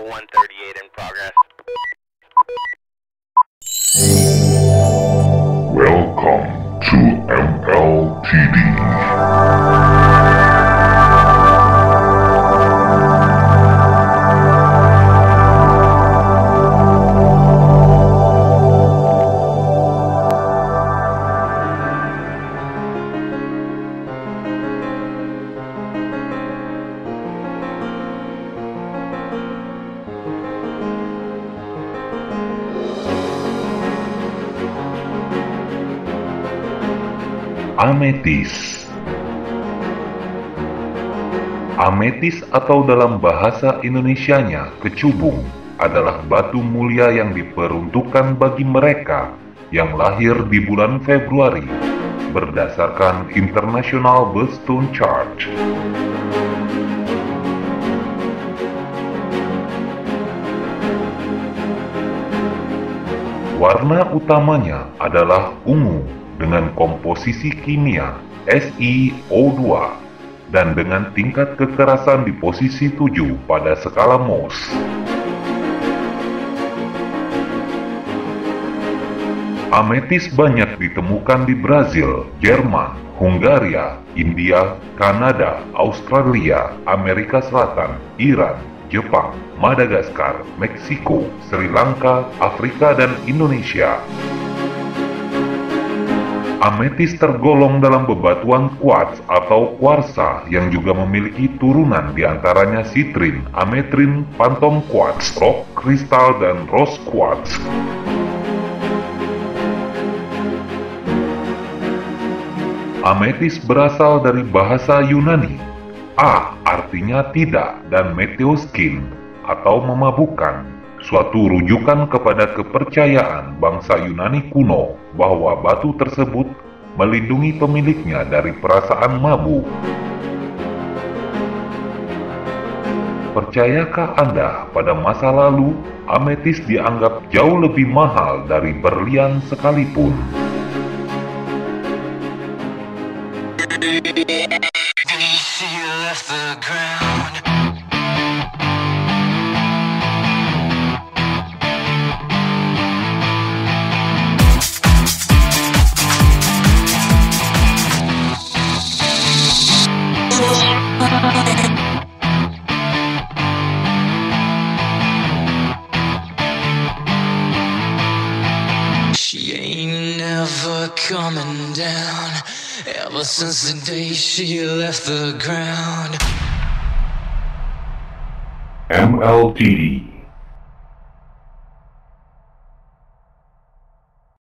138 in progress. Welcome to MLTD. Ametis. Ametis atau dalam bahasa Indonesianya kecubung adalah batu mulia yang diperuntukkan bagi mereka yang lahir di bulan Februari berdasarkan International Birthstone Chart. Warna utamanya adalah ungu dengan komposisi kimia SiO2 dan dengan tingkat kekerasan di posisi 7 pada skala Mohs. Ametis banyak ditemukan di Brazil, Jerman, Hungaria, India, Kanada, Australia, Amerika Selatan, Iran, Jepang, Madagaskar, Meksiko, Sri Lanka, Afrika, dan Indonesia. Ametis tergolong dalam bebatuan quartz atau kuarsa yang juga memiliki turunan diantaranya sitrin, ametrin, phantom quartz, rock kristal, dan rose quartz. Ametis berasal dari bahasa Yunani. A artinya tidak dan meteoskin atau memabukkan. Suatu rujukan kepada kepercayaan bangsa Yunani kuno bahwa batu tersebut melindungi pemiliknya dari perasaan mabuk. Percayakah Anda pada masa lalu, ametis dianggap jauh lebih mahal dari berlian sekalipun? She ain't never coming down ever since the day she left the ground. MLTD.